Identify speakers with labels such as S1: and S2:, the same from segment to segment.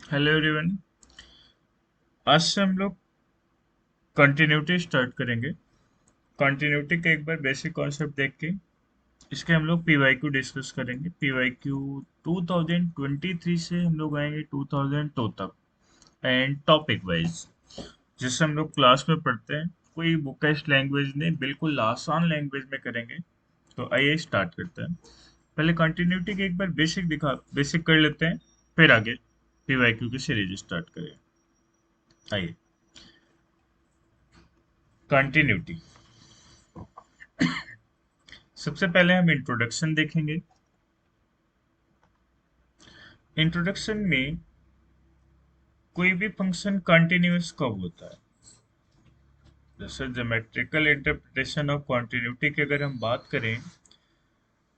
S1: Hello everyone. आज से हम लोग कंटिन्यूटी स्टार्ट करेंगे। कंटिन्यूटी का एक बार बेसिक कॉन्सेप्ट देख के इसके हम लोग पीवाईक्यू डिस्कस करेंगे। पीवाईक्यू 2023 से हम लोग आएंगे 2002 तक एंड टॉपिक वाइज, जैसे हम लोग क्लास में पढ़ते हैं। कोई बुकेस्ट लैंग्वेज नहीं, बिल्कुल आसान लैंग्वेज में करेंगे। तो आइए स्टार्ट करते हैं। पहले कंटिन्यूटी के एक बार बेसिक कर लेते हैं, फिर आगे पीवाईक्यू की सीरीज स्टार्ट करें। आइए, कंटिन्यूटी। सबसे पहले हम इंट्रोडक्शन देखेंगे। इंट्रोडक्शन में कोई भी फंक्शन कंटिन्यूअस कब होता है। जैसे ज्योमेट्रिकल इंटरप्रिटेशन ऑफ कंटिन्यूटी की अगर हम बात करें,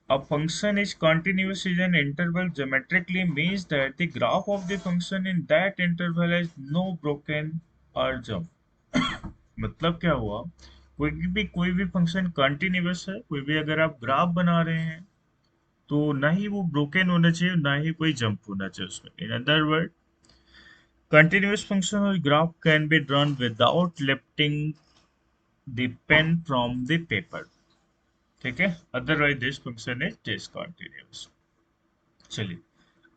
S1: a function is continuous in an interval geometrically means that the graph of the function in that interval has no broken or jump। मतलब क्या हुआ, कोई भी फंक्शन कंटिन्यूअस है, कोई भी अगर आप ग्राफ बना रहे हैं तो ना ही वो ब्रोकन होना चाहिए, ना ही कोई जंप होना चाहिए उसमें। In other word, continuous functional graph can be drawn without lifting the pen from the paper। ठीक है, otherwise this function is discontinuous. चलिए,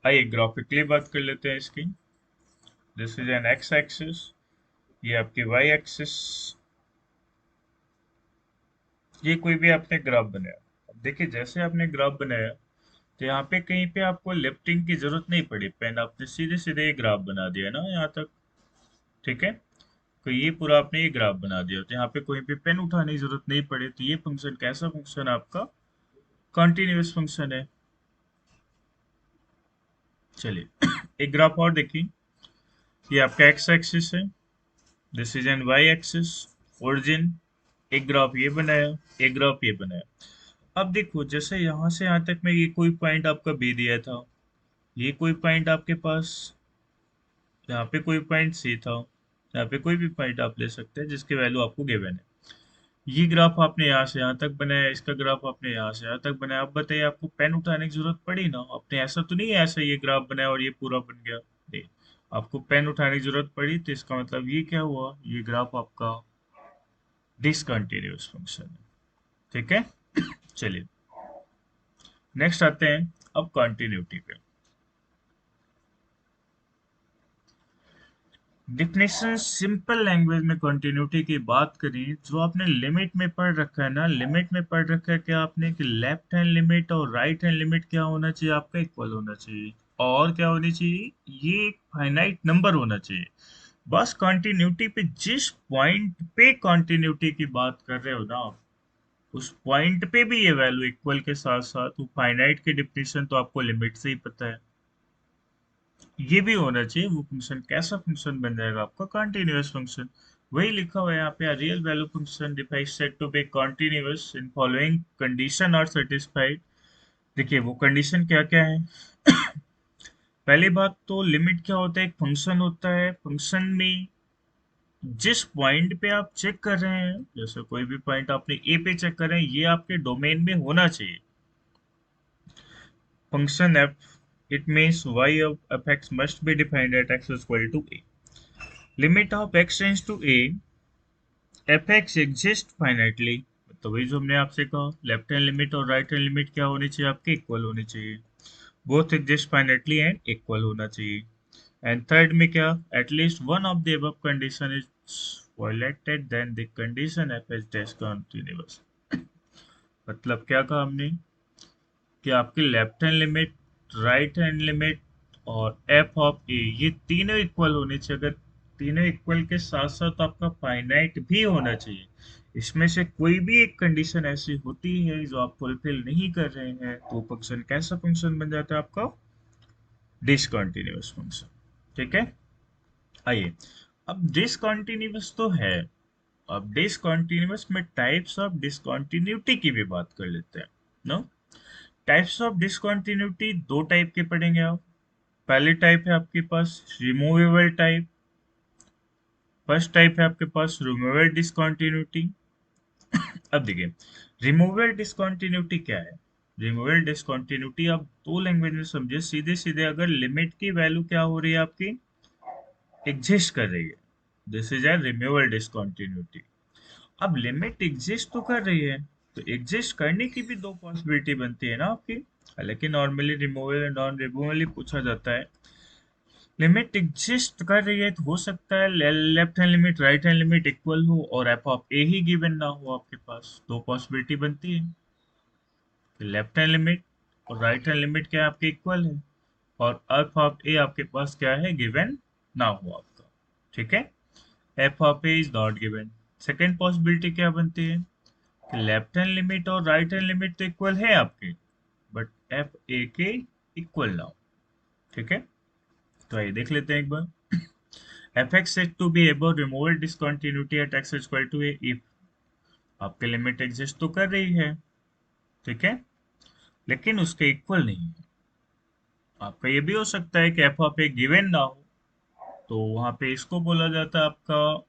S1: आइए ग्राफिकली बात कर लेते हैं इसकी। This is N x axis, ये आपकी वाई एक्सिस। ये कोई भी आपने ग्राफ बनाया। अब देखिए, जैसे आपने ग्राफ बनाया तो यहाँ पे कहीं पे आपको लिफ्टिंग की जरूरत नहीं पड़ी, पेन आपने सीधे सीधे ये ग्राफ बना दिया ना यहाँ तक। ठीक है, तो ये पूरा आपने ये ग्राफ बना दिया, तो यहाँ पे कोई भी पेन उठाने की जरूरत नहीं पड़े। तो ये फंक्शन कैसा फंक्शन है आपका? कंटिन्यूअस फंक्शन है। चलिए एक ग्राफ और देखिए। ये आपका एक्स एक्सिस है, this is an y axis, origin. एक ग्राफ ये बनाया, एक ग्राफ ये बनाया। अब देखो, जैसे यहाँ से यहाँ तक में ये कोई पॉइंट आपका बी दिया था, ये कोई पॉइंट आपके पास, यहाँ पे कोई पॉइंट सी था, यहाँ पे कोई भी पॉइंट आप ले सकते हैं जिसकी वैल्यू आपको गिवन है। ये ग्राफ आपने यहाँ से यहाँ तक बनाया, इसका ग्राफ आपने यहाँ से यहाँ तक बनाया। अब बताइए, आपको पेन उठाने की जरूरत पड़ी ना? आपने ऐसा तो नहीं है ऐसा ये ग्राफ बनाया और ये पूरा बन गया, नहीं। आपको पेन उठाने की जरूरत पड़ी, तो इसका मतलब ये क्या हुआ, ये ग्राफ आपका डिसकंटिन्यूअस फंक्शन है। ठीक है, चलिए नेक्स्ट आते हैं अब कंटिन्यूटी पे। डिफिनेशन सिंपल लैंग्वेज में कंटिन्यूटी की बात करें, जो आपने लिमिट में पढ़ रखा है ना, लिमिट में पढ़ रखा है क्या आपने कि लेफ्ट हैंड लिमिट और राइट हैंड लिमिट क्या होना चाहिए आपका? इक्वल होना चाहिए। और क्या होनी चाहिए? ये एक फाइनाइट नंबर होना चाहिए। बस कंटिन्यूटी पे, जिस पॉइंट पे कंटिन्यूटी की बात कर रहे हो ना आप, उस पॉइंट पे भी ये वैल्यू इक्वल के साथ साथ वो फाइनाइट की डिफिनेशन तो आपको लिमिट से ही पता है। ये भी होना चाहिए। वो फंक्शन कैसा फंक्शन बन जाएगा आपका? Continuous function. वही लिखा हुआ है यहाँ पे, real value function defined set to be continuous in following condition are satisfied. देखिए वो कंडीशन क्या क्या है। पहली बात तो, लिमिट क्या होता है? एक फंक्शन होता है, फंक्शन में जिस पॉइंट पे आप चेक कर रहे हैं, जैसे कोई भी पॉइंट आपने ए पे चेक कर रहे हैं, ये आपके डोमेन में होना चाहिए। Function F, it means y of fx must be defined at x is equal to a। Limit of x tends to a, fx exists finitely। तो वही जो हमने आपसे कहा, लेफ्ट हैंड लिमिट और राइट हैंड लिमिट क्या होनी चाहिए आपके? इक्वल होनी चाहिए। Both exist finitely and equal होना चाहिए। एंड थर्ड में क्या, at least one of the above condition is violated then the condition f is discontinuous। मतलब क्या कहा हमने कि आपकी left hand limit, right hand limit और एफ ऑफ ए, ये तीनों इक्वल होने चाहिए। अगर तीनों इक्वल के साथ साथ आपका फाइनाइट भी होना चाहिए। इसमें से कोई भी एक कंडीशन ऐसी होती है जो आप फुलफिल नहीं कर रहे हैं, तो फंक्शन कैसा फंक्शन बन जाता है आपका? Discontinuous function. ठीक है, आइए अब डिसकंटिन्यूअस तो है, अब डिसकंटिन्यूअस में टाइप्स ऑफ डिसकंटिन्यूटी की भी बात कर लेते हैं। नो, टाइप्स ऑफ डिसकंटिन्यूटी दो टाइप के पढ़ेंगे आप। पहली टाइप है आपके पास रिमूवेबल टाइप। फर्स्ट टाइप है आपके पास रिमूवेबल डिसकंटिन्यूटी। अब देखिए, रिमूवेबल डिसकंटिन्यूटी क्या है? रिमूवल डिसकंटिन्यूटी आप दो लैंग्वेज में समझे, सीधे सीधे अगर लिमिट की वैल्यू क्या हो रही है आपकी, एग्जिस्ट कर रही है, this is a removal discontinuity. अब लिमिट एग्जिस्ट तो कर रही है, तो एग्जिस्ट करने की भी दो पॉसिबिलिटी बनती है ना आपकी। हालांकि normally removal and non removal ही पूछा जाता है। लिमिट एग्जिस्ट कर रही है तो हो सकता है left hand limit right hand limit equal हो और F of A he given ना हो आपके पास, दो पॉसिबिलिटी बनती है कि लेफ्ट हैंड लिमिट और राइट हैंड लिमिट क्या है आपके इक्वल है, और एफ ऑफ ए आपके पास क्या है, गिवन ना हो आपका। ठीक है, F of A is not given. Second possibility क्या बनती है कि लेफ्ट हैंड लिमिट और राइट हैंड लिमिट तो इक्वल है आपके, बट एफ ए के इक्वल ना हो। ठीक है, तो आइए देख लेते हैं एक बार। fx said to be above removal discontinuity at x is equal to a if आपके लिमिट एग्जिस्ट तो कर रही है, ठीक है, लेकिन उसके इक्वल नहीं है। आपका ये भी हो सकता है कि एफ ऑफ ए गिवन ना हो, तो वहां पे इसको बोला जाता है आपका,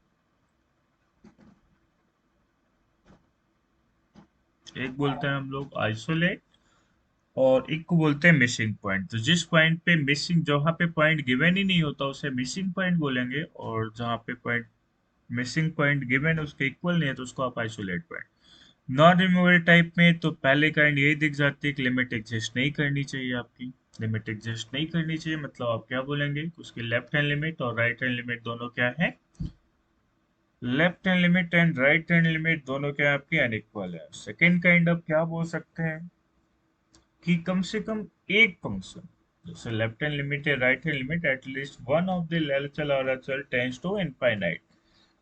S1: एक बोलते हैं हम लोग आइसोलेट और एक को बोलते हैं मिसिंग पॉइंट। तो जिस पॉइंट पे मिसिंग, जहां पे पॉइंट गिवन ही नहीं होता उसे मिसिंग पॉइंट बोलेंगे, और जहां पे पॉइंट मिसिंग पॉइंट गिवन है उसके इक्वल नहीं है तो उसको आप isolate point. Non removal type में तो पहले काइंड यही दिख जाती है कि लिमिट एग्जिस्ट नहीं करनी चाहिए आपकी। लिमिट एग्जिस्ट नहीं करनी चाहिए मतलब आप क्या बोलेंगे, उसकी लेफ्ट हैंड लिमिट और राइट हैंड लिमिट दोनों क्या है, left hand limit and right hand limit दोनों क्या है आपकी, अनइक्वल है। सेकेंड काइंड आप क्या बोल सकते हैं कि कम से कम एक फंक्शन, जैसे लेफ्ट हैंड लिमिट है right hand limit, at least one of the LHL और HL tends to infinite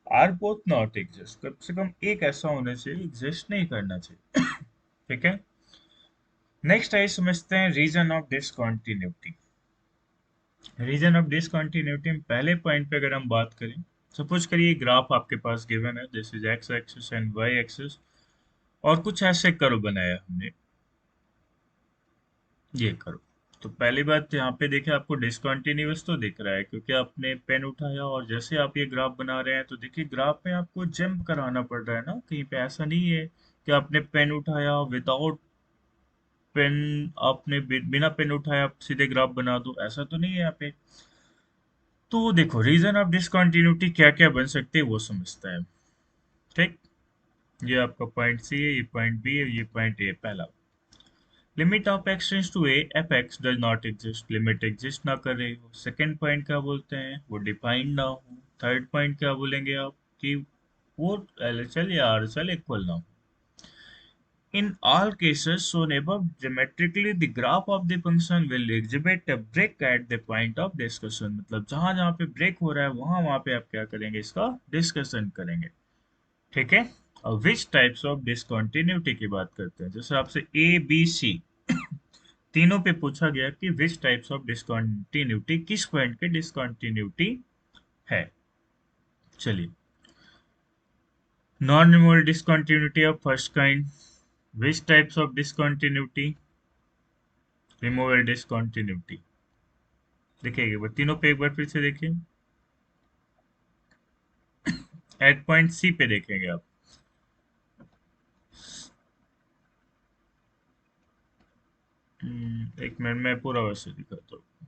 S1: or both not exist, कम से कम एक ऐसा होना चाहिए, एग्जिस्ट नहीं करना चाहिए। ठीक है, नेक्स्ट आइए समझते हैं reason of discontinuity. Reason of discontinuity में पहले पॉइंट पे अगर हम बात करें, सपोज करिए ग्राफ आपके पास गिवन है, this is x axis and y axis, और कुछ ऐसे कर्व बनाया हमने, ये कर्व। तो पहली बात यहाँ पे देखिए आपको डिसकंटिन्यूअस तो दिख रहा है क्योंकि आपने पेन उठाया, और जैसे आप ये ग्राफ बना रहे हैं तो देखिए ग्राफ में आपको जंप कराना पड़ रहा है ना, कहीं पे ऐसा नहीं है कि आपने पेन उठाया विदाउट पेन, आपने बिना पेन उठाए आप सीधे ग्राफ बना दो, ऐसा तो नहीं है यहाँ पे। तो देखो रीजन ऑफ डिसकंटिन्यूटी क्या क्या बन सकते हैं वो समझता है। ठीक, ये आपका पॉइंट सी है, ये पॉइंट बी है, ये पॉइंट ए। पहला, limit of x tends to a f x does not exist, limit exist ना कर रही हो। सेकेंड पॉइंट क्या बोलते हैं, वो डिफाइंड ना हो। थर्ड पॉइंट क्या बोलेंगे आप कि वो एलएचएल या आरएचएल इक्वल ना हो। In all cases shown above, geometrically the graph of the function will exhibit a break at the point of discussion। मतलब जहां जहां पे ब्रेक हो रहा है वहां वहां पे आप क्या करेंगे, इसका डिस्कशन करेंगे। ठीक है, और विच टाइप्स ऑफ डिसकंटिन्यूटी की बात करते हैं, जैसे आपसे ए बी सी तीनों पे पूछा गया कि विच टाइप्स ऑफ डिसकंटिन्यूटी, किस पॉइंट के डिसकंटिन्यूटी है। चलिए, non removal discontinuity of first kind, which types of discontinuity, removal discontinuity. देखिए वो तीनों पे एक बार फिर से देखिए, एट पॉइंट सी पे देखेंगे आप। एक मिनट में पूरा वैसे दिखाता हूँ।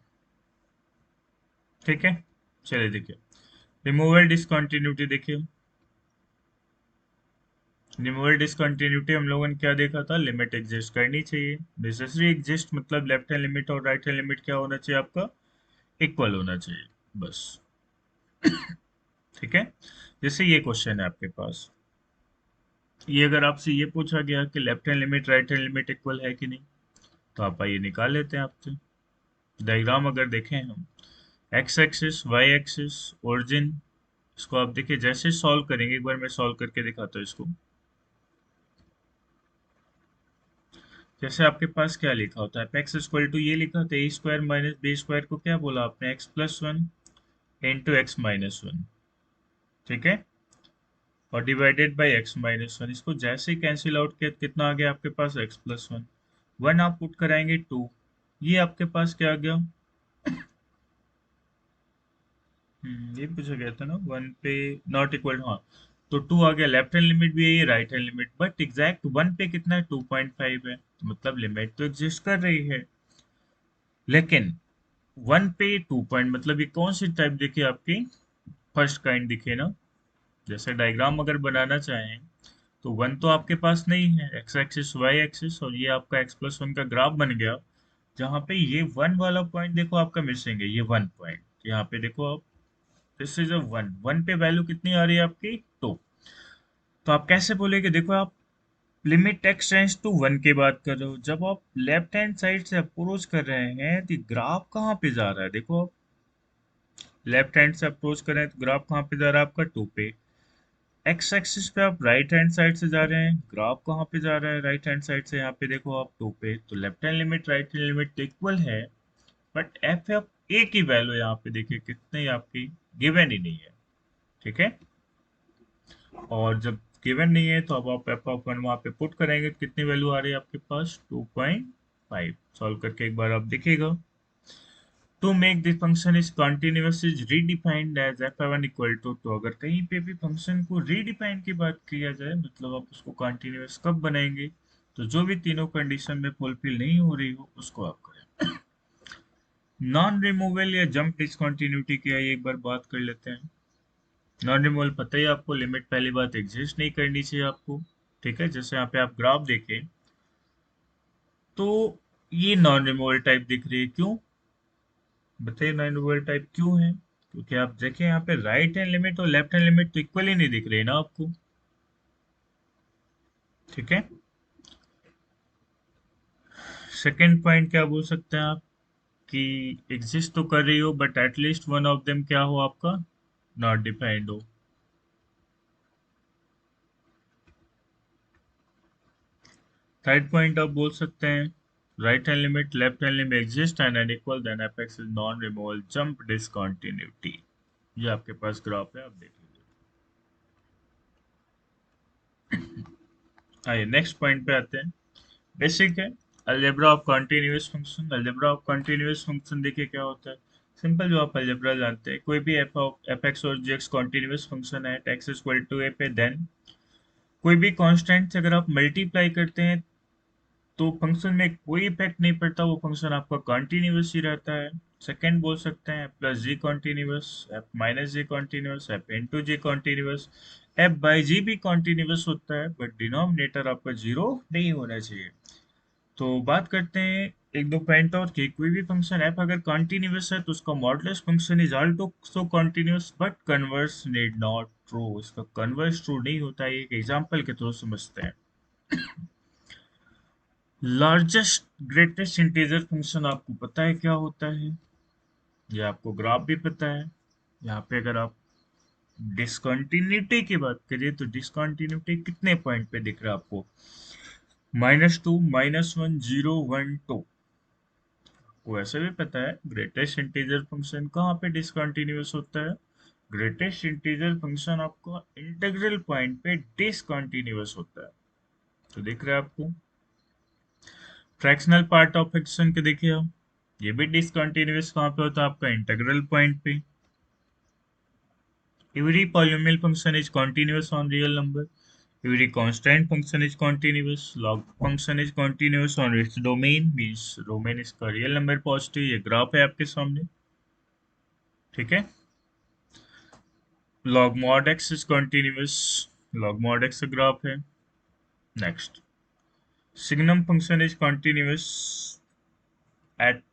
S1: ठीक है, चलिए देखिए, रिमूवल डिसकंटिन्यूटी देखिए। रिमूवल डिसकंटिन्यूटी हम लोगों ने क्या देखा था, लिमिट एग्जिस्ट करनी चाहिए, नेसेसरी एग्जिस्ट मतलब लेफ्ट हैंड लिमिट और राइट हैंड लिमिट क्या होना चाहिए आपका, इक्वल होना चाहिए, बस। ठीक है, जैसे ये क्वेश्चन है आपके पास, ये अगर आपसे ये पूछा गया कि left hand limit right hand limit equal है कि नहीं, तो आप आइए निकाल लेते हैं आपसे। डायग्राम अगर देखें हम, x axis y axis origin, इसको आप देखिए जैसे सॉल्व करेंगे, एक बार मैं सॉल्व करके दिखाता हूँ इसको। जैसे आपके पास क्या लिखा होता है, एक्स इक्वल टू ये लिखा था ए स्क्वायर माइनस बी स्क्वायर को क्या बोला आपने, x plus one into x minus one. ठीक है, और divided by x minus one, इसको जैसे ही कैंसिल आउट किया कितना आ गया आपके पास, एक्स प्लस वन। वन आप पुट कराएंगे टू, ये आपके पास क्या आ गया, ये पूछा गया था ना वन पे, नॉट इक्वल, हाँ। तो 2 आ गया, लेफ्ट हैंड लिमिट भी है, right hand limit, but exact 1 पे कितना है, 2.5 है, तो मतलब लिमिट तो एग्जिस्ट कर रही है। लेकिन 1 पे 2 पॉइंट, मतलब ये कौन सी टाइप दिखी आपकी, फर्स्ट काइंड दिखे ना। जैसे डायग्राम अगर बनाना चाहें तो 1 तो आपके पास नहीं है, एक्स एक्सिस वाई एक्सिस, और ये आपका x+1 का ग्राफ बन गया, जहाँ पे ये 1 वाला पॉइंट देखो आपका मिसिंग है, ये 1 पॉइंट, यहाँ पे देखो आप, दिस इज अ 1, 1 पे वैल्यू कितनी आ रही है आपकी, 2। तो आप कैसे बोलेगे, देखो आप लिमिट एक्स टेंड्स टू 1 की बात कर रहे हो, जब आप लेफ्ट हैंड साइड से अप्रोच कर रहे हैं तो ग्राफ कहाँ पे जा रहा है, देखो आप लेफ्ट हैंड से अप्रोच कर रहे हैं तो ग्राफ कहाँ पे जा रहा है आपका, 2 पे। एक्स एक्सिस पे आप राइट हैंड साइड से जा रहे हैं, ग्राफ कहाँ पे जा रहा है राइट हैंड साइड से, यहाँ पे देखो आप 2 पे, तो left hand limit right hand limit equal है, बट एफ एफ ए की वैल्यू यहाँ पे देखिए कितनी आपकी गिवन ही नहीं है, ठीक है। और जब गिवन नहीं है तो अब आप एफ ऑफ वन वहाँ पे पुट करेंगे तो कितनी वैल्यू आ रही है आपके पास, 2.5। सॉल्व करके एक बार आप देखिएगा। To make this function is continuous is redefined as f(1) equal to, तो अगर कहीं पे भी फंक्शन को रीडिफाइन की बात किया जाए, मतलब आप उसको कंटिन्यूअस कब बनाएंगे, तो जो भी तीनों कंडीशन में फुलफिल नहीं हो रही हो उसको आप करें। नॉन रिमूवल या जंप डिसकंटिन्यूटी की आइए एक बार बात कर लेते हैं। नॉन रिमूवल पता ही आपको, लिमिट पहली बात एग्जिस्ट नहीं करनी चाहिए आपको, ठीक है। जैसे यहाँ पे आप ग्राफ देखें तो ये नॉन रिमूवल टाइप दिख रही है, क्यों बताइए, नॉन रिमूवल टाइप क्यों है, क्योंकि आप देखें यहाँ पे राइट हैंड लिमिट और लेफ्ट हैंड लिमिट तो इक्वल ही नहीं दिख रही ना आपको, ठीक है। सेकंड पॉइंट क्या बोल सकते हैं आप, कि एग्जिस्ट तो कर रही हो but at least one of them क्या हो आपका, नॉट डिफाइंड हो। थर्ड पॉइंट आप बोल सकते हैं, right hand limit left hand limit exist and unequal, then apex is non removal jump discontinuity. ये आपके पास ग्राफ है, आप देख लीजिए। आइए नेक्स्ट पॉइंट पे आते हैं। बेसिक है, algebra of continuous function. Algebra of continuous function देखिए क्या होता है, सिंपल, जो आप अलजेब्रा जानते हैं, कोई भी एफ एक्स और जी एक्स कॉन्टिन्यूस फंक्शन है, एक्स इक्वल टू ए पे, देन कोई भी कांस्टेंट से अगर आप मल्टीप्लाई करते हैं तो फंक्शन में कोई इफेक्ट नहीं पड़ता, वो फंक्शन आपका कंटिन्यूस ही रहता है। सेकेंड बोल सकते हैं F plus G continuous, F minus G continuous, F into G continuous. F by G भी कॉन्टिन्यूस होता है, बट डिनोमिनेटर आपका जीरो नहीं होना चाहिए। तो बात करते हैं एक दो पॉइंट और कि कोई भी फंक्शन f अगर कंटिन्यूअस है तो उसका modulus function is also continuous but converse need not true, इसका कन्वर्स ट्रू नहीं होता है, एक एग्जांपल के थ्रू समझते हैं। लार्जेस्ट ग्रेटेस्ट इंटीजर फंक्शन आपको पता है क्या होता है, ये आपको ग्राफ भी पता है। यहाँ पे अगर आप डिसकंटिन्यूटी की बात करिए तो डिसकंटिन्यूटी कितने पॉइंट पे दिख रहा है आपको, -2, -1, 0, 1, 2। को ऐसे भी पता है ग्रेटेस्ट इंटीजर फंक्शन कहाँ पे डिसकंटिन्यूअस होता है, ग्रेटेस्ट इंटीजर फंक्शन आपको इंटीग्रल पॉइंट पे डिसकंटिन्यूअस होता है। तो दिख रहा है आपको। फ्रैक्शनल पार्ट ऑफ फंक्शन के देखिए आप, ये भी डिसकंटिन्यूअस कहाँ पे होता है आपका, इंटीग्रल पॉइंट पे। Every polynomial function is continuous on real number, every constant function is continuous, log function is continuous on its domain, means domain इसका रियल नंबर पॉजिटिव, ये ग्राफ है आपके सामने, ठीक है। log mod x is continuous, log mod x का graph है। Next, signum function is continuous at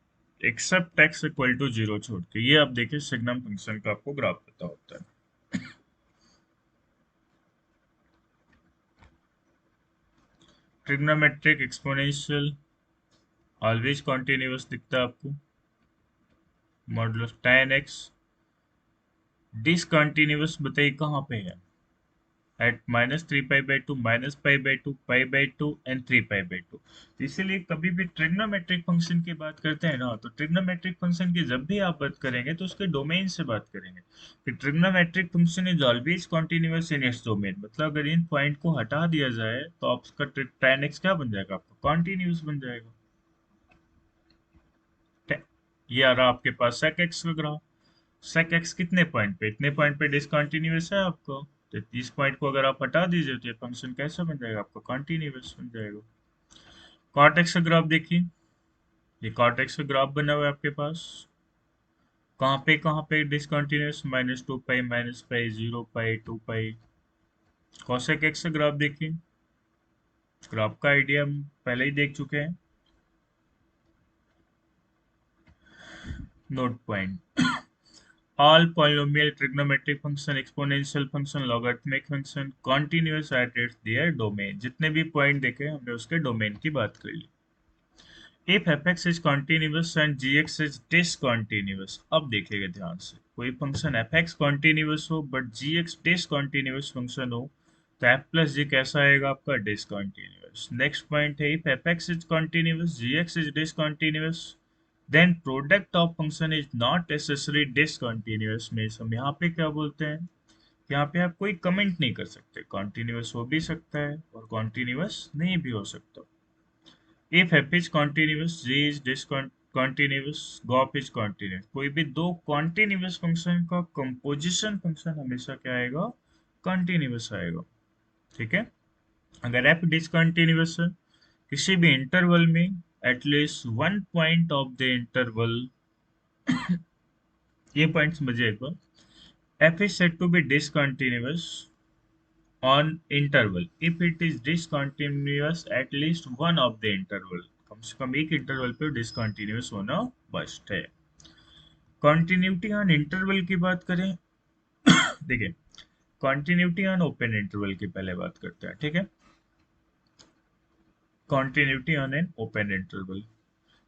S1: except x equal to 0 छोड़ के, ये आप देखिए सिग्नम फंक्शन का आपको ग्राफ पता होता है। ट्रिग्नोमेट्रिक एक्सपोनेंशियल ऑलवेज कॉन्टिन्यूस दिखता है आपको, मॉडुलस tan x। डिसकंटिन्यूअस बताइए कहाँ पे है, एट -3π/2, -π/2, π/2 एंड 3π/2। तो इसीलिए कभी भी ट्रिग्नोमेट्रिक फंक्शन की बात करते हैं ना, तो ट्रिग्नोमेट्रिक फंक्शन की जब भी आप बात करेंगे तो उसके डोमेन से बात करेंगे, कि trigonometric function is always continuous in its domain, मतलब अगर इन पॉइंट को हटा दिया जाए तो आपका tan x क्या बन जाएगा, आपका कॉन्टिन्यूअस बन जाएगा। ये आ रहा आपके पास sec x का ग्राफ, sec x कितने पॉइंट पे, इतने पॉइंट पे डिसकंटिन्यूअस है आपको, तो 30 पॉइंट को अगर आप हटा दीजिए तो ये फंक्शन कैसा बन जाएगा आपका, कॉन्टिन्यूअस बन जाएगा। कॉट एक्स का ग्राफ देखिए, ये कॉट एक्स का ग्राफ बना हुआ है आपके पास। कहाँ पे डिसकंटिन्यूअस, -2 पाई, -पाई, 0 पाई, 2 पाई। कॉसेक एक्स का ग्राफ देखिए, ग्राफ का आइडिया हम पहले ही देख चुके हैं। Note point, all polynomial trigonometric function, exponential function, logarithmic function continuous at its their domain। जितने भी पॉइंट देखे हमने उसके डोमेन की बात कर ली। if fx is continuous and gx is discontinuous, अब देखिएगा ध्यान से, कोई फंक्शन fx continuous हो बट gx discontinuous फंक्शन हो तो f प्लस जी कैसा आएगा आपका, discontinuous। नेक्स्ट पॉइंट है, if fx is continuous, gx is discontinuous, then product of function is not necessary discontinuous. में हम यहाँ पे क्या बोलते हैं, यहाँ पे आप कोई कमेंट नहीं कर सकते, कॉन्टिन्यूअस हो भी सकता है और कॉन्टिन्यूअस नहीं भी हो सकता। If f is continuous, g is discontinuous, gof is continuous, कोई भी दो कॉन्टिन्यूअस फंक्शन का कंपोजिशन फंक्शन हमेशा क्या आएगा, कॉन्टिन्यूअस आएगा। ठीक है, अगर एफ डिसकंटिन्यूअस है किसी भी इंटरवल में, at least one point of the interval, ये पॉइंट समझिए एक बार, f is said to be discontinuous on interval if it is discontinuous at least one of the interval। कम से कम एक इंटरवल पे डिसकंटिन्यूअस होना मस्ट है। कॉन्टिन्यूटी ऑन इंटरवल की बात करें, देखिए कॉन्टिन्यूटी ऑन ओपन इंटरवल की पहले बात करते हैं। ठीक है, continuity on an open interval,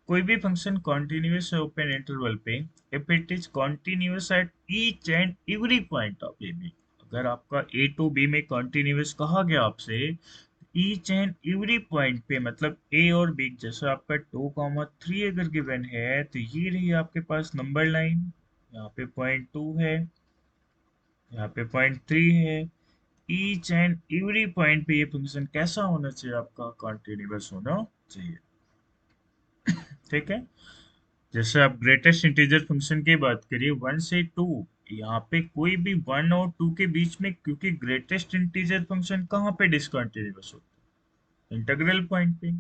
S1: कोई भी फंक्शन कॉन्टिन्यूअस है ओपन इंटरवल पे if it is continuous at each and every point of a b. अगर आपका ए टू बी में कॉन्टिन्यूअस कहा गया आपसे, ईच एंड एवरी पॉइंट पे मतलब ए और बी, जैसे आपका 2, 3 अगर गिवन है तो ये रही आपके पास नंबर लाइन, यहाँ पे पॉइंट 2 है, यहाँ पे पॉइंट 3 है। ईच एंड एवरी पॉइंट पे ये फंक्शन कैसा होना चाहिए आपका, कॉन्टिन्यूअस होना चाहिए। ठीक है, जैसे आप ग्रेटेस्ट इंटीजर फंक्शन की बात करिए 1 से 2, यहाँ पे कोई भी 1 और 2 के बीच में, क्योंकि ग्रेटेस्ट इंटीजर फंक्शन कहाँ पे डिसकंटिन्यूअस होता है, इंटीग्रल पॉइंट पे।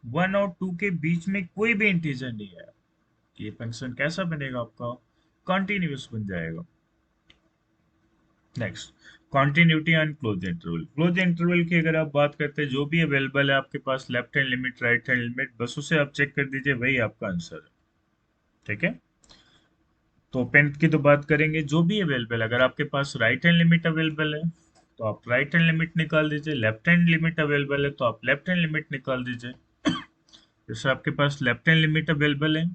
S1: 1 और 2 के बीच में कोई भी इंटीजर नहीं है, ये फंक्शन कैसा बनेगा आपका, कॉन्टिन्यूअस बन जाएगा। Next, continuity on close interval. Close interval की अगर आप बात करते हैं, जो भी अवेलेबल है आपके पास, left hand limit, right hand limit, बस उसे आप चेक कर दीजिए, वही आपका आंसर है। ठीक है, तो ओपन की तो बात करेंगे, जो भी अवेलेबल, अगर आपके पास राइट हैंड लिमिट अवेलेबल है तो आप राइट हैंड लिमिट निकाल दीजिए, लेफ्ट हैंड लिमिट अवेलेबल है तो आप लेफ्ट हैंड लिमिट निकाल दीजिए। जैसे आपके पास लेफ्ट हैंड लिमिट अवेलेबल है,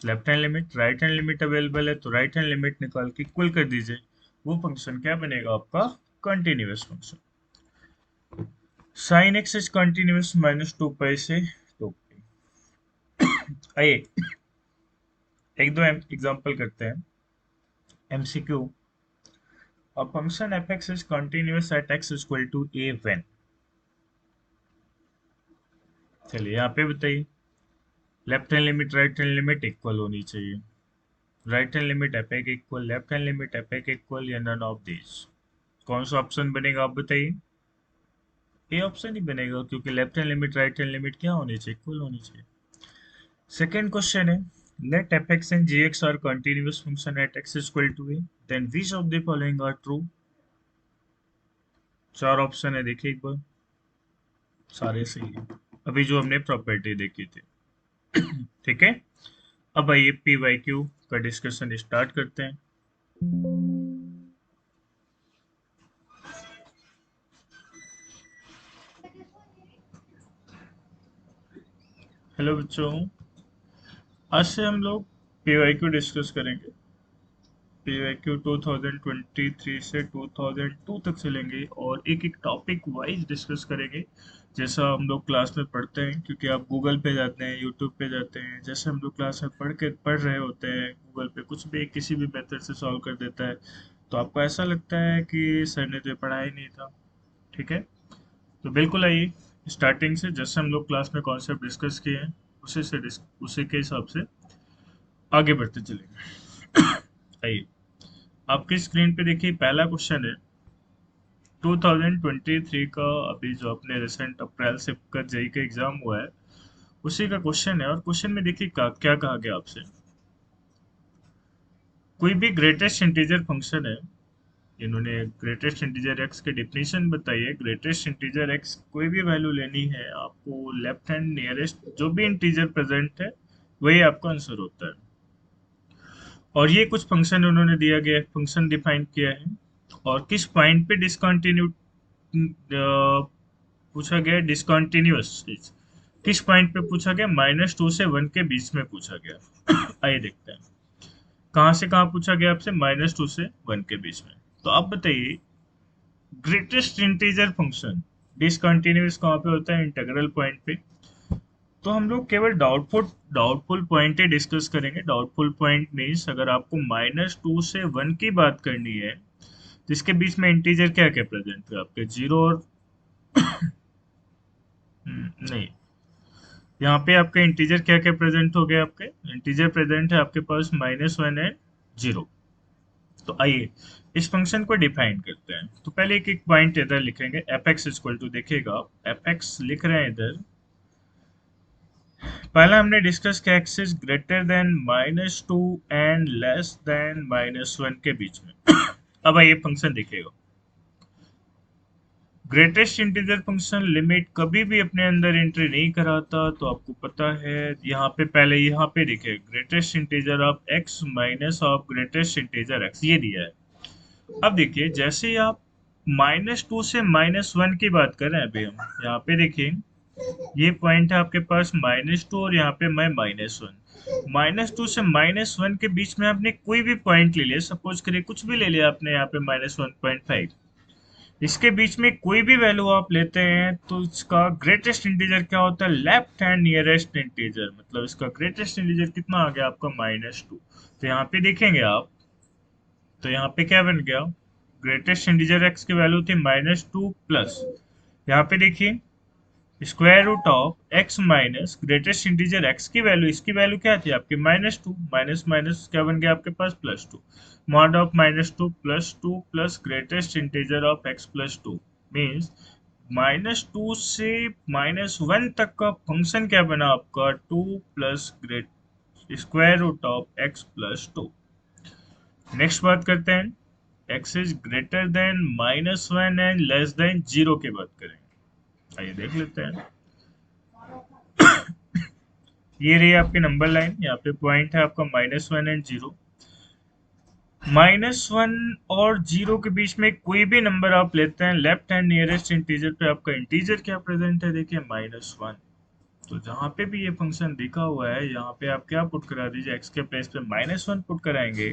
S1: left hand limit, right hand limit available है तो राइट हैंड लिमिट निकाल के इक्वल कर दीजिए, वो फंक्शन क्या बनेगा आपका, continuous function. Sine x is continuous -2 पाई से 2 पाई। आइए एक दो एग्जांपल करते हैं, MCQ. A function fx is continuous at x is equal to a when। चलिए यहाँ पे बताइए, left hand limit right hand limit equal होनी चाहिए, राइट हैंड लिमिट एफ एक equal, left hand limit F एक इक्वल, या नन ऑफ दिस। कौन सा ऑप्शन बनेगा आप बताइए, ए ऑप्शन ही बनेगा, क्योंकि left hand limit right hand limit क्या होनी चाहिए, इक्वल होनी चाहिए। सेकेंड क्वेश्चन है, let fx and gx are continuous function at x is equal to a, then which of the following are true। चार option है, देखिए एक बार, सारे सही है, अभी जो हमने प्रॉपर्टी देखी थी। ठीक है, अब आइए पी वाई क्यू का डिस्कशन स्टार्ट करते हैं। हेलो बच्चों, आज से हम लोग पी वाई क्यू डिस्कस करेंगे। पी वाई क्यू 2023 से 2002 तक चलेंगे और एक एक टॉपिक वाइज डिस्कस करेंगे, जैसा हम लोग क्लास में पढ़ते हैं, क्योंकि आप गूगल पे जाते हैं, यूट्यूब पे जाते हैं, जैसे हम लोग क्लास में पढ़ रहे होते हैं, गूगल पे कुछ भी किसी भी मेथड से सॉल्व कर देता है, तो आपको ऐसा लगता है कि सर ने तो ये पढ़ा ही नहीं था। ठीक है, तो बिल्कुल आइए स्टार्टिंग से, जैसे हम लोग क्लास में कॉन्सेप्ट डिस्कस किए हैं उसी के हिसाब से आगे बढ़ते चलेंगे। आइए, आपकी स्क्रीन पे देखिए पहला क्वेश्चन है, 2023 का अभी जो अपने रिसेंट अप्रैल से का जेई का एग्जाम हुआ है उसी का क्वेश्चन है। और क्वेश्चन में देखिए क्या कहा गया आपसे। कोई भी ग्रेटेस्ट इंटीजर फंक्शन है, इन्होंने ग्रेटेस्ट इंटीजर एक्स की डिफिनीशन बताई है। ग्रेटेस्ट इंटीजर एक्स कोई भी वैल्यू लेनी है आपको, लेफ्ट हैंड नियरेस्ट जो भी इंटीजर प्रेजेंट है वही आपका आंसर होता है। और ये कुछ फंक्शन उन्होंने दिया गया है, फंक्शन डिफाइन किया है। और किस पॉइंट पे डिसकंटिन्यू पूछा गया, डिसकंटिन्यूअस किस पॉइंट पे पूछा गया, -2 से 1 के बीच में पूछा गया। आइए देखते हैं कहाँ से कहाँ पूछा गया आपसे, -2 से 1 के बीच में। तो आप बताइए ग्रेटेस्ट इंटीजर फंक्शन डिसकंटिन्यूअस कहाँ पे होता है, इंटीग्रल पॉइंट पे। तो हम लोग केवल डाउटफुल पॉइंट ही डिस्कस करेंगे। डाउटफुल पॉइंट मीन्स अगर आपको -2 से 1 की बात करनी है तो इसके बीच में इंटीजर क्या क्या प्रेजेंट है आपके, जीरो और नहीं, यहाँ पे आपके इंटीजर क्या क्या प्रेजेंट हो गए, आपके इंटीजर प्रेजेंट है आपके पास -1 एंड 0। तो आइए इस फंक्शन को डिफाइन करते हैं। तो पहले एक एक पॉइंट इधर लिखेंगे, एफ एक्स इक्वल टू, देखिएगा आप एफ एक्स लिख रहे हैं इधर। पहला हमने डिस्कस किया x is greater then -2 and less than -1 के बीच में। अब आइए फंक्शन देखिएगा। ग्रेटेस्ट इंटीजर फंक्शन लिमिट कभी भी अपने अंदर एंट्री नहीं कराता, तो आपको पता है यहाँ पे पहले यहाँ पे देखिए greatest integer of x minus of greatest integer x ये दिया है। अब देखिए जैसे ही आप -2 से -1 की बात कर रहे हैं, अभी हम यहाँ पे देखिए ये पॉइंट है आपके पास -2 और यहाँ पे मैं -1। -2 से -1 के बीच में आपने कोई भी पॉइंट ले लिया, सपोज करिए कुछ भी ले लिया आपने यहाँ पे -1.5, इसके बीच में कोई भी वैल्यू आप लेते हैं तो इसका ग्रेटेस्ट इंटीजर क्या होता है, लेफ्ट हैंड नियरेस्ट इंटीजर। मतलब इसका ग्रेटेस्ट इंटीजर कितना आ गया आपका, -2। तो यहाँ पे देखेंगे आप, तो यहाँ पे क्या बन गया, ग्रेटेस्ट इंटीजर एक्स की वैल्यू थी -2 प्लस, यहाँ पे देखिए square root of x minus greatest integer x की वैल्यू, इसकी वैल्यू क्या थी आपकी -2, माइनस माइनस क्या बन गया आपके पास +2, mod of -2 +2 plus greatest integer of x +2 means -2 से -1 तक का फंक्शन क्या बना आपका, 2 plus great square root of x +2। Next बात करते हैं, x is greater than -1 and less than 0 की बात करें। आइए देख लेते हैं। ये रही आपकी नंबर लाइन, यहाँ पे पॉइंट है आपका -1 एंड 0। -1 और 0 के बीच में कोई भी नंबर आप लेते हैं, लेफ्ट हैंड नियरेस्ट इंटीजर पे आपका इंटीजर क्या प्रेजेंट है, देखिए -1। तो जहां पे भी ये फंक्शन दिखा हुआ है यहाँ पे आप क्या पुट करा दीजिए, x के प्लेस पे -1 पुट कराएंगे।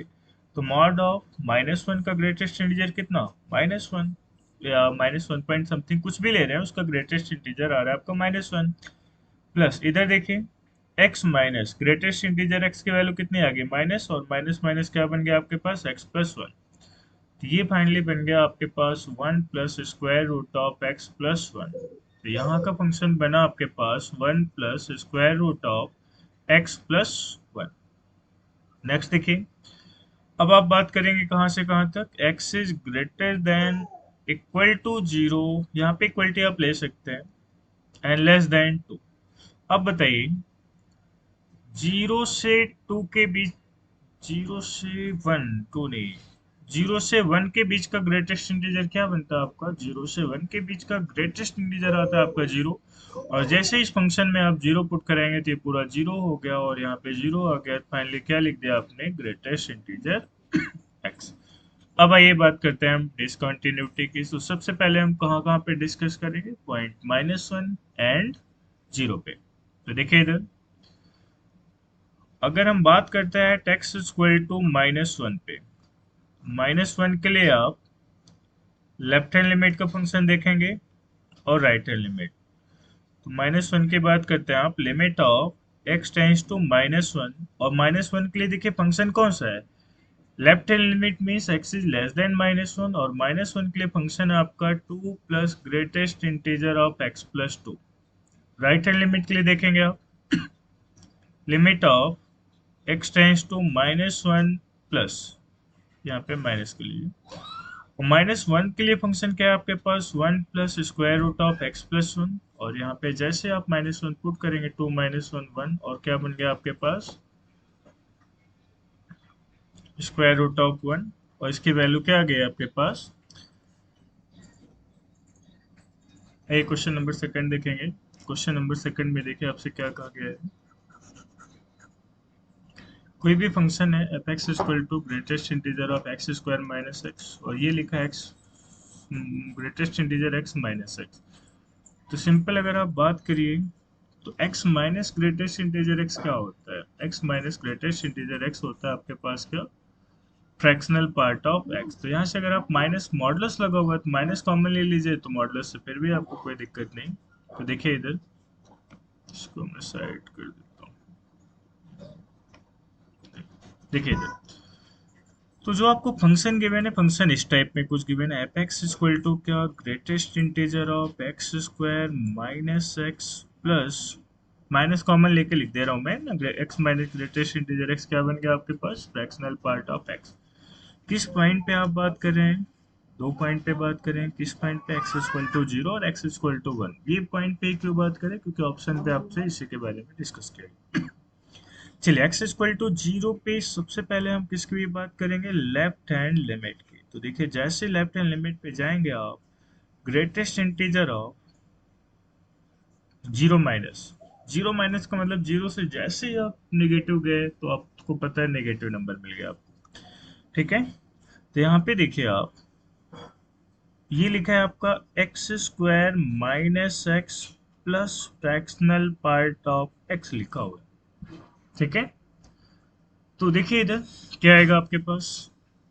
S1: तो मॉड ऑफ -1 का ग्रेटेस्ट इंटीजर कितना, -1 या -1 पॉइंट समथिंग कुछ भी ले रहे हैं, उसका ग्रेटेस्ट इंटीजर आ रहा है आपका -1 प्लस। इधर देखिए x minus greatest integer x की वैल्यू कितनी आ गई, माइनस, और माइनस माइनस क्या बन गया आपके पास, x+1। तो ये फाइनली बन गया आपके पास 1 plus square root of x+1। तो यहाँ का फंक्शन बना आपके पास 1 plus square root of x+1। Next देखिए, अब आप बात करेंगे कहाँ से कहाँ तक, x is greater than equal to 0, यहाँ पे इक्वलिटी आप ले सकते हैं, एंड लेस देन 2। अब बताइए 0 से 2 के बीच, 0 से 1, 2 नहीं, 0 से 1 के बीच का ग्रेटेस्ट इंटीजर क्या बनता है आपका, 0 से 1 के बीच का ग्रेटेस्ट इंटीजर आता है आपका 0। और जैसे ही इस फंक्शन में आप 0 पुट कराएंगे तो ये पूरा 0 हो गया और यहाँ पे 0 आ गया। फाइनली क्या लिख दिया आपने, ग्रेटेस्ट इंटीजर x। अब आइए बात करते हैं हम डिसकंटिन्यूटी की। तो सबसे पहले हम कहाँ कहाँ पे डिस्कस करेंगे, पॉइंट -1 एंड 0 पे। तो देखिए इधर अगर हम बात करते हैं x इक्वल टू -1 पे, -1 के लिए आप लेफ्ट हैंड लिमिट का फंक्शन देखेंगे और राइट हैंड लिमिट। तो -1 की बात करते हैं आप, limit of x tends to -1, और -1 के लिए देखिए फंक्शन कौन सा है, left hand limit means x is less than -1, और -1 के लिए फंक्शन है आपका 2 plus greatest integer of x+2। Right hand limit के लिए देखेंगे आप, limit of x tends to -1 plus, यहाँ पे माइनस के लिए और -1 के लिए फंक्शन क्या है आपके पास, 1 plus square root of x plus 1, और यहाँ पे जैसे आप -1 पुट करेंगे 2 -1 1, और क्या बन गया आपके पास स्क्वायर रूट ऑफ 1, और इसकी वैल्यू क्या आ गई आपके पास। ये क्वेश्चन नंबर सेकंड देखेंगे। क्वेश्चन नंबर सेकंड में देखिए आपसे क्या कहा गया है। कोई भी फंक्शन है f x equal to greatest integer of x square minus x, और ये लिखा है x greatest integer x minus x. तो सिंपल अगर आप बात करिए तो x minus greatest integer x क्या होता है, x minus greatest integer x होता है आपके पास क्या, फ्रैक्शनल पार्ट ऑफ x। तो यहाँ से अगर आप माइनस मॉडुलस लगा हुआ है तो माइनस कॉमन ले लीजिए, तो मॉडुलस से फिर भी आपको कोई दिक्कत नहीं। तो देखिए इधर, इसको मैं साइड कर देता हूँ। देखिए इधर, तो जो आपको फंक्शन गिवन है, फंक्शन इस टाइप में कुछ गिवन है, एफ एक्स इक्वल टू क्या, greatest integer of x square minus x plus, minus common लेके लिख दे रहा हूँ मैं ना, x minus greatest integer x क्या बन गया आपके पास, फ्रैक्शनल पार्ट ऑफ एक्स। किस पॉइंट पे आप बात कर रहे हैं, दो पॉइंट पे बात करें, किस पॉइंट पे, एक्स इक्वल टू 0 और एक्स इक्वल टू 1। ये पॉइंट पे क्यों बात करें, क्योंकि ऑप्शन पे आपसे इसी के बारे में डिस्कस किया। चलिए एक्स इक्वल टू 0 पे सबसे पहले हम किसकी भी बात करेंगे, लेफ्ट हैंड लिमिट की। तो देखिए जैसे लेफ्ट हैंड लिमिट पे जाएंगे आप, ग्रेटेस्ट इंटीजर ऑफ 0 माइनस का मतलब 0 से जैसे ही आप नेगेटिव गए तो आपको पता है नेगेटिव नंबर मिल गया आपको, ठीक है। तो यहाँ पे देखिए आप, ये लिखा है आपका x square minus x plus fractional part of x लिखा हुआ है, ठीक है। तो देखिए इधर क्या आएगा आपके पास,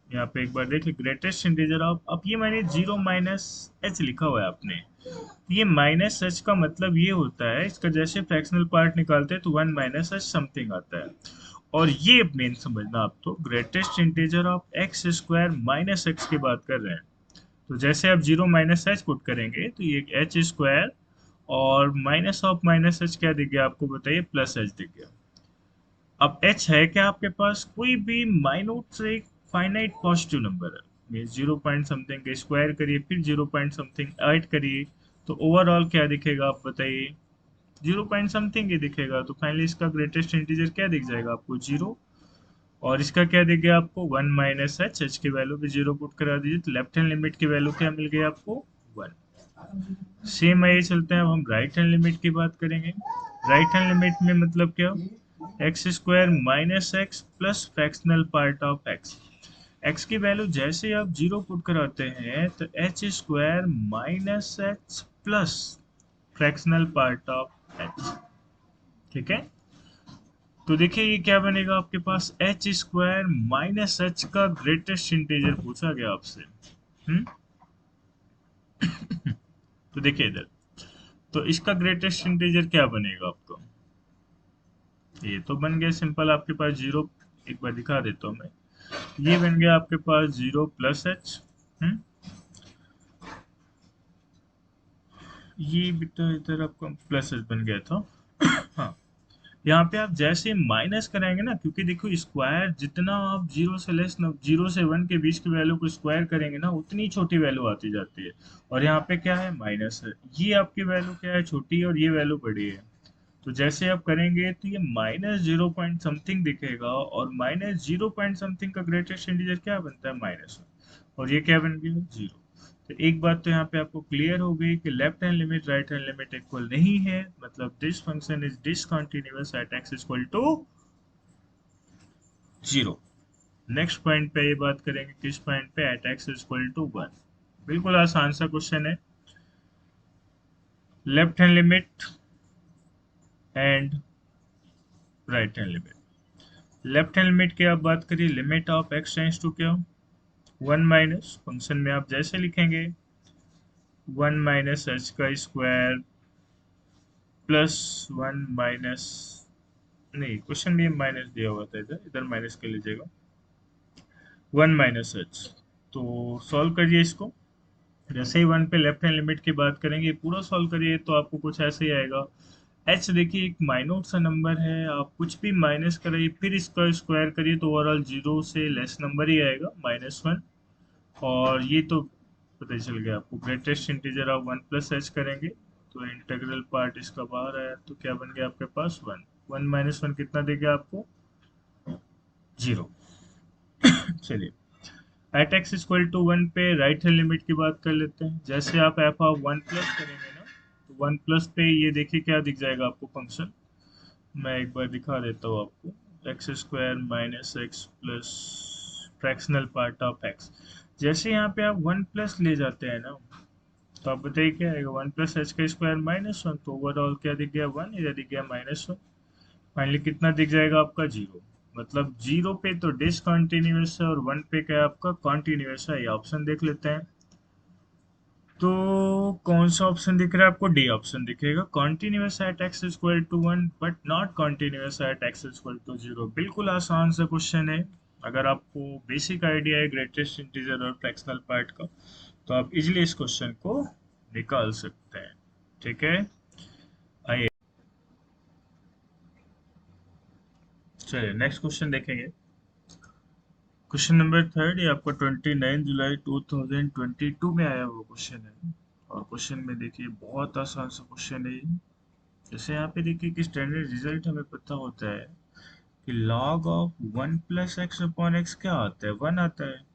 S1: यहाँ पे एक बार देखिए ग्रेटेस्ट इंटीजर ऑफ, अब ये मैंने 0 माइनस एच लिखा हुआ है आपने, ये माइनस एच का मतलब ये होता है, इसका जैसे फ्रैक्शनल पार्ट निकालते हैं तो 1 माइनस एच समथिंग आता है। और ये मेन समझना आप, तो greatest integer of x square minus x की बात कर रहे हैं। तो जैसे आप 0 माइनस एच पुट करेंगे तो ये एच स्क्वायर, और माइनस एच क्या दिख गया आपको बताइए, प्लस एच दिख गया। अब h है क्या आपके पास, कोई भी माइन्यूट से एक फाइनाइट पॉजिटिव नंबर है, मीन्स 0 पॉइंट समथिंग के स्क्वायर करिए फिर 0 पॉइंट समथिंग ऐड करिए, तो ओवरऑल क्या दिखेगा आप बताइए, 0 पॉइंट समथिंग ही दिखेगा। तो फाइनली इसका ग्रेटेस्ट इंटीजर क्या दिख जाएगा आपको, 0, और इसका क्या दिख गया आपको, 1 माइनस एच, एच की वैल्यू भी 0 पुट करा दीजिए, तो लेफ्ट हैंड लिमिट की वैल्यू क्या मिल गई आपको, 1। सेम आइए चलते हैं, अब हम राइट हैंड लिमिट की बात करेंगे। राइट हैंड लिमिट में मतलब क्या, x square minus x plus fractional part of x. X की वैल्यू जैसे आप 0 पुट कराते हैं तो H square minus x plus fractional part of x, ठीक है। तो देखिए ये क्या बनेगा आपके पास, एच स्क्वायर माइनस एच का ग्रेटेस्ट इंटीजर पूछा गया आपसे। हम्म तो देखिए इधर, तो इसका ग्रेटेस्ट इंटीजर क्या बनेगा आपको, ये तो बन गया सिंपल आपके पास 0, एक बार दिखा देता हूँ मैं, ये बन गया आपके पास 0 प्लस एच। ये बेटा इधर आपका प्लस एच बन गया था। हाँ, यहाँ पे आप जैसे माइनस कराएंगे ना, क्योंकि देखो स्क्वायर जितना आप 0 से लेस, 0 से 1 के बीच की वैल्यू को स्क्वायर करेंगे ना, उतनी छोटी वैल्यू आती जाती है। और यहाँ पे क्या है, माइनस है, ये आपकी वैल्यू क्या है, छोटी है, और ये वैल्यू बड़ी है। तो जैसे आप करेंगे तो ये माइनस 0 पॉइंट समथिंग दिखेगा, और माइनस 0 पॉइंट समथिंग का ग्रेटेस्ट इंटीजर क्या बनता है, -1, और ये क्या बन गया, 0। तो एक बात तो यहाँ पे आपको क्लियर हो गई कि left hand limit right hand limit equal नहीं है, मतलब this function is discontinuous at x equal to 0। Next point पे ये बात करेंगे, किस पॉइंट पे, एट एक्स इक्वल टू 1। बिल्कुल आसान सा क्वेश्चन है, left hand limit and right hand limit. Left hand limit की आप बात करिए, limit of x tends to क्या, 1 माइनस, फंक्शन में आप जैसे लिखेंगे 1 माइनस एच का स्क्वायर प्लस 1 माइनस, नहीं क्वेश्चन में माइनस दिया हुआ था, इधर इधर माइनस कर लीजिएगा, 1 माइनस एच। तो सॉल्व करिए इसको, जैसे ही 1 पे लेफ्ट हैंड लिमिट की बात करेंगे, पूरा सॉल्व करिए तो आपको कुछ ऐसे ही आएगा। एच देखिए एक माइन्यूट सा नंबर है, आप कुछ भी माइनस करिए फिर इसका स्क्वायर करिए तो ओवरऑल 0 से लेस नंबर ही आएगा, -1। और ये तो पता ही चल गया आपको, ग्रेटेस्ट इंटीजर आप वन प्लस एच करेंगे तो इंटीग्रल पार्ट इसका बाहर आया, तो क्या बन गया आपके पास वन। वन माइनस वन कितना देगा आपको, जीरो। चलिए, at x equal to one पे राइट हैंड लिमिट की बात कर लेते हैं। जैसे आप एफ ऑफ वन प्लस करेंगे ना, तो वन प्लस पे ये देखिए क्या दिख जाएगा आपको फंक्शन। मैं एक बार दिखा देता हूँ आपको, x square minus x plus fractional part of x. जैसे यहाँ पे आप वन प्लस ले जाते हैं ना, तो आप बताइए क्या आएगा, वन प्लस एच का स्क्वायर माइनस वन, तो ओवरऑल क्या दिख गया वन, इधर दिख गया माइनस वन। फाइनली कितना दिख जाएगा आपका, जीरो। मतलब जीरो पे तो डिसकंटिन्यूअस है और वन पे क्या है आपका कॉन्टिन्यूअस है। ये ऑप्शन देख लेते हैं, तो कौन सा ऑप्शन दिख रहा है आपको, डी ऑप्शन दिखेगा, continuous at x equal to one but not continuous at x equal to zero. बिल्कुल आसान सा क्वेश्चन है। अगर आपको बेसिक आइडिया है ग्रेटेस्ट इंटीजर और फ्रैक्शनल पार्ट का, तो आप इजीली इस क्वेश्चन को निकाल सकते हैं। ठीक है, आइए चलिए नेक्स्ट क्वेश्चन देखेंगे। क्वेश्चन नंबर थर्ड, ये आपका 29 जुलाई 2022 में आया हुआ क्वेश्चन है। और क्वेश्चन में देखिए बहुत आसान सा क्वेश्चन है ये। जैसे यहाँ पे देखिए कि स्टैंडर्ड रिजल्ट हमें पता होता है कि log of one plus x upon x क्या आता है, वन आता है।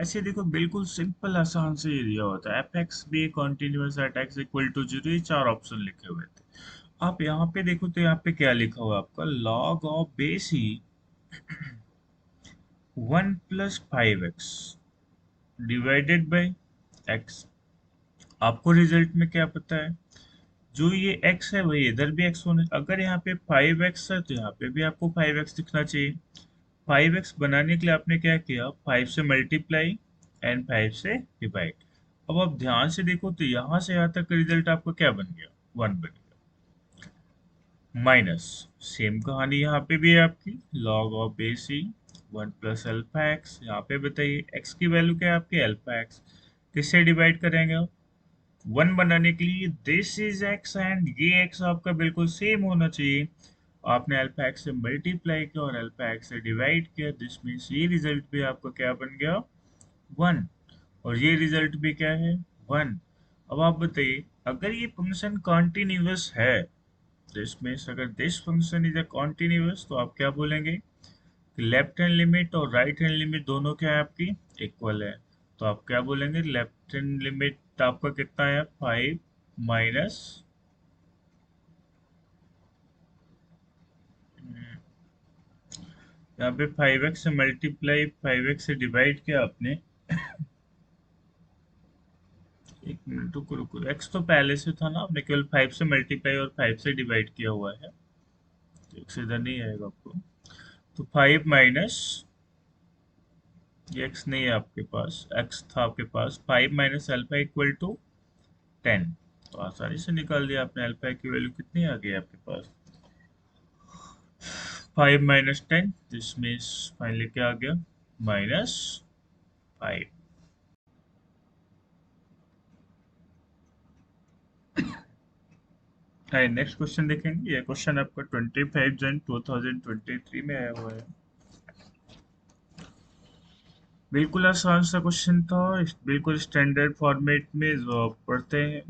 S1: ऐसे देखो बिल्कुल सिंपल आसान से ये दिया होता है, f x be continuous at x equal to zero, ये चार ऑप्शन लिखे हुए थे। आप यहाँ पे देखो तो यहाँ पे क्या लिखा हुआ है आपका, log of base he one plus five x divided by x. आपको रिजल्ट में क्या पता है, जो ये x है वही इधर भी x होने, अगर यहाँ पे 5x है तो यहाँ पे भी आपको 5x दिखना चाहिए। 5x बनाने के लिए आपने क्या किया, 5 से मल्टीप्लाई एंड 5 से डिवाइड। अब आप ध्यान से देखो तो यहाँ से यहाँ तक का रिजल्ट आपका क्या बन गया, वन बन गया। माइनस, सेम कहानी यहाँ पे भी है आपकी, log of base he one plus alpha x. यहाँ पे बताइए x की वैल्यू क्या है आपकी, अल्फा एक्स। किससे डिवाइड करेंगे आप, वन बनाने के लिए दिस इज एक्स एंड ये एक्स आपका बिल्कुल सेम होना चाहिए। आपने अल्फा एक्स से मल्टीप्लाई किया और अल्फा एक्स से डिवाइड किया, दिस मीन्स ये रिजल्ट भी आपका क्या बन गया, वन। और ये रिजल्ट भी क्या है, वन। अब आप बताइए, अगर ये फंक्शन कॉन्टिन्यूअस है, दिस मीन्स अगर this function is a continuous, तो आप क्या बोलेंगे कि लेफ्ट हैंड लिमिट और राइट हैंड लिमिट दोनों क्या है आपकी, इक्वल है। तो आप क्या बोलेंगे, लेफ्ट हैंड लिमिट आपका कितना है, फाइव माइनस, यहाँ पे फाइव एक्स से मल्टीप्लाई फाइव एक्स से डिवाइड किया आपने। एक मिनट रुको रुको, एक्स तो पहले से था ना, आपने केवल फाइव से मल्टीप्लाई और फाइव से डिवाइड किया हुआ है, तो एक्स इधर नहीं आएगा आपको। तो फाइव माइनस, ये एक्स नहीं है आपके पास, एक्स था आपके पास, five minus alpha equal to ten. तो आसानी से निकाल दिया आपने, अल्फा की वैल्यू कितनी आ गई आपके पास, फाइव माइनस टेन, जिसमें फाइनली क्या आ गया, माइनस फाइव। नेक्स्ट क्वेश्चन देखेंगे। ये क्वेश्चन आपका 25 जन 2023 में आया हुआ है। बिल्कुल आसान सा क्वेश्चन था, बिल्कुल स्टैंडर्ड फॉर्मेट में जो आप पढ़ते हैं।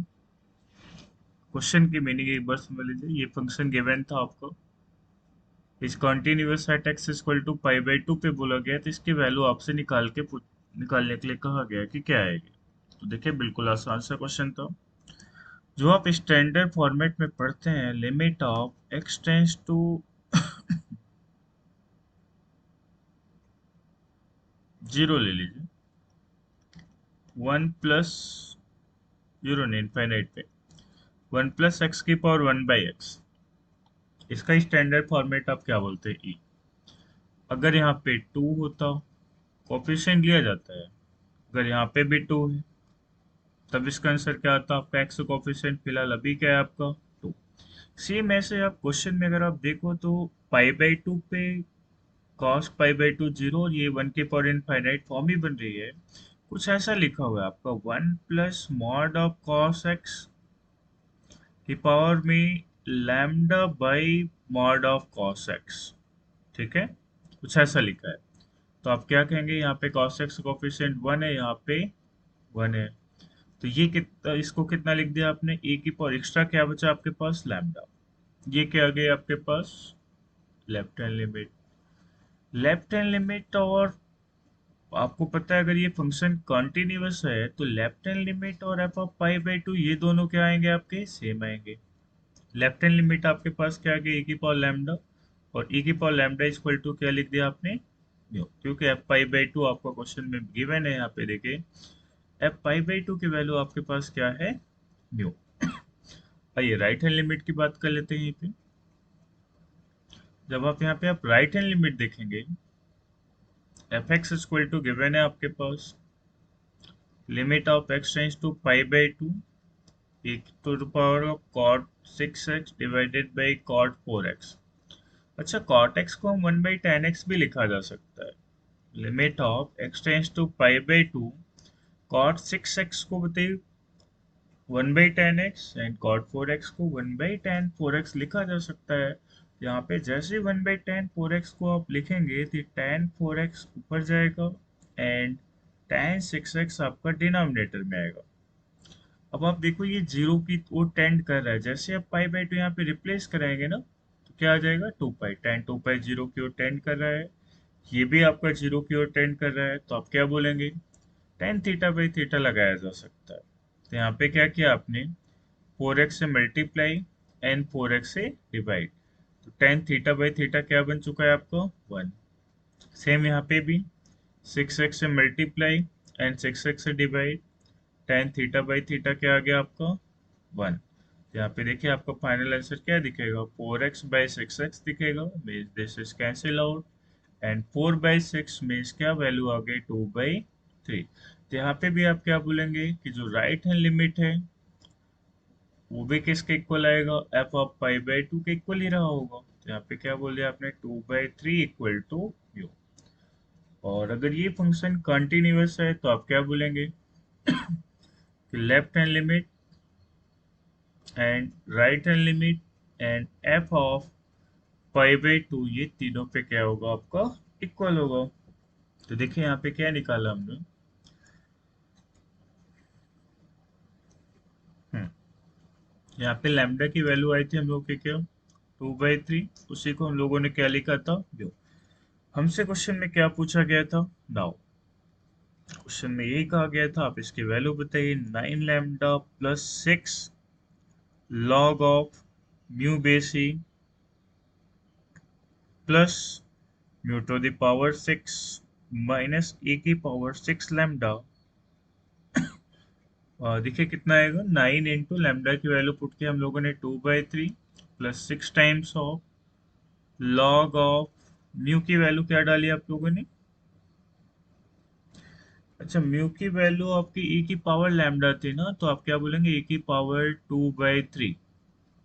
S1: क्वेश्चन की मीनिंग एक बार समझ लीजिए, ये फंक्शन गिवन था आपको, इस continuous at x equal to pi by two पे बोला गया, तो इसकी वैल्यू आपसे निकालने के लिए कहा गया कि क्या आएगी। तो देखिए बिल्कुल आसान सा क्वेश्चन था, जो आप स्टैंडर्ड फॉर्मेट में पढ़ते हैं, limit of x tends to zero ले लीजिए, वन प्लस जीरो नहीं इनफाइनाइट पे, वन प्लस एक्स की पावर वन बाई एक्स, इसका स्टैंडर्ड फॉर्मेट आप क्या बोलते हैं, ई। अगर यहाँ पे टू होता, कोफिशिएंट लिया जाता है, अगर यहाँ पे भी टू है, तब इसका आंसर क्या आता है आपका, एक्स कोफिशिएंट फिलहाल अभी क्या है आपका, टू। सेम ऐसे आप क्वेश्चन में अगर आप देखो तो पाई बाई टू पे cos pi by to zero, और ये वन की पावर इनफाइनाइट फॉर्म ही बन रही है। कुछ ऐसा लिखा हुआ है आपका, one plus mod of cos x की पावर में lambda by mod of cos x. ठीक है, कुछ ऐसा लिखा है। तो आप क्या कहेंगे, यहाँ पे cos x कोफिशिएंट 1 है, यहाँ पे 1 है। तो ये कितना, इसको कितना लिख दिया आपने, ए की पावर एक्स्ट्रा क्या बचा आपके पास, लैम्डा। ये क्या आ गया आपके पास, left hand limit. Left hand limit, और आपको पता है अगर ये फंक्शन कॉन्टिन्यूअस है तो लेफ्ट हैंड लिमिट और F of pi by to ये दोनों क्या आएंगे आपके, सेम आएंगे। लेफ्ट हैंड लिमिट आपके पास क्या आ गया, ए की पावर लैम्डा, और ई की पावर लैम्डा इक्वल टू क्या लिख दिया आपने, म्यू, क्योंकि एफ पाई बाई टू आपका क्वेश्चन में गिवन है। यहाँ पे देखिए एफ पाई बाई टू की वैल्यू आपके पास क्या है, म्यू। आइए राइट हैंड लिमिट की बात कर लेते हैं यहीं पे। जब आप यहाँ पे आप राइट हैंड लिमिट देखेंगे, F x equal to given है आपके पास, limit of x tends to pi by two, e to the power of cot 6x divided by cot 4x। अच्छा, cot x को हम 1 बाई tan x भी लिखा जा सकता है। Limit of x tends to pi by two, cot 6x को बताइए 1 by tan x and cot 4x को 1 बाई tan 4x लिखा जा सकता है। यहाँ पे जैसे 1 बाई tan 4x को आप लिखेंगे तो tan 4x ऊपर जाएगा एंड tan 6x आपका डिनोमिनेटर में आएगा। अब आप देखो ये जीरो की ओर टेंड कर रहा है, जैसे आप पाई बाई टू यहाँ पे रिप्लेस कराएंगे ना तो क्या आ जाएगा, two pi, tan two pi zero की ओर टेंड कर रहा है। ये भी आपका जीरो की ओर टेंड कर रहा है, तो आप क्या बोलेंगे, टेन थीटा बाई थीटा लगाया जा सकता है। तो यहाँ पे क्या किया आपने, 4x से मल्टीप्लाई एंड 4x से डिवाइड, तो टेन थीटा बाई थीटा क्या बन चुका है आपको, 1। सेम यहाँ पे भी 6x से मल्टीप्लाई एंड 6x से divide, tan theta by theta क्या आ गया आपका, 1। यहाँ पे देखिए आपका फाइनल आंसर क्या दिखेगा, 4x बाई 6x दिखेगा, means this is cancel out and 4 by 6 means क्या वैल्यू आ गई, 2 बाई 3। तो यहाँ पे भी आप क्या बोलेंगे कि जो राइट हैंड लिमिट है वो भी किसके इक्वल आएगा, F of pi by to के इक्वल ही रहा होगा। तो यहाँ पे क्या बोल दिया आपने, 2 बाई 3 इक्वल टू यू। और अगर ये फंक्शन कंटिन्यूअस है तो आप क्या बोलेंगे कि left hand limit and right hand limit and F of pi by to ये तीनों पे क्या होगा आपका, इक्वल होगा। तो देखिए यहाँ पे क्या निकाला हमने, यहाँ पे लैम्डा की वैल्यू आई थी हम लोग के क्या, 2/3, उसी को हम लोगों ने क्या लिखा था, जो हमसे क्वेश्चन में क्या पूछा गया था, नाउ क्वेश्चन में यही कहा गया था, आप इसकी वैल्यू बताइए, 9 lambda plus 6 log of mu base E plus mu to the power 6 minus A की पावर 6 लैम्डा। देखिए कितना आएगा, 9 इंटू लैम्डा की वैल्यू पुट के हम लोगों ने 2/3 plus 6 times of log of mu की वैल्यू क्या डाली आप लोगों ने, अच्छा म्यू की वैल्यू आपकी e की पावर लैम्डा थी ना, तो आप क्या बोलेंगे, e की पावर 2/3,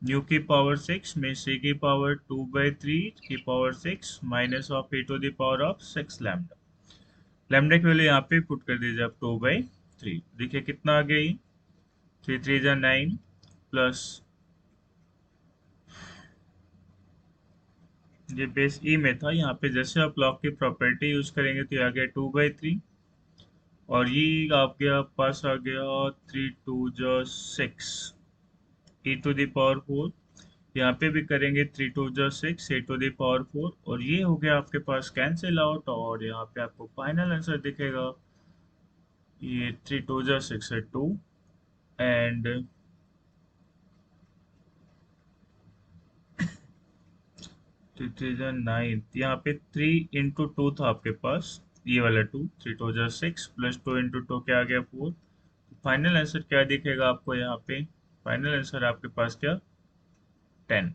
S1: म्यू की पावर 6 में से की पावर 2/3 की power 6 minus of e to the power of 6 lambda. Lambda की वैल्यू यहाँ पे पुट कर दीजिए आप, 2/3। देखिए कितना आ गया, ये 3 3 जा 9 प्लस ये बेस ई में था, यहाँ पे जैसे आप लॉग की प्रॉपर्टी यूज करेंगे तो ये आ गया 2/3, और ये आप गया पास आ गया 3 2 जा 6 e टू द पावर 4। यहाँ पे भी करेंगे 3 2 जा 6 e टू द पावर 4, और ये हो गया आपके पास कैंसिल आउट, और यहाँ पे आपको फाइनल आंसर दिखेगा, ये 3 2 जा 6 है 2 एंड 3 3 जा 9, यहाँ पे 3 इंटू 2 था आपके पास, ये वाला 2, 3 2 जा 6 प्लस 2 इंटू 2 क्या आ गया 4। फाइनल आंसर क्या दिखेगा आपको यहाँ पे, फाइनल आंसर आपके पास क्या, 10।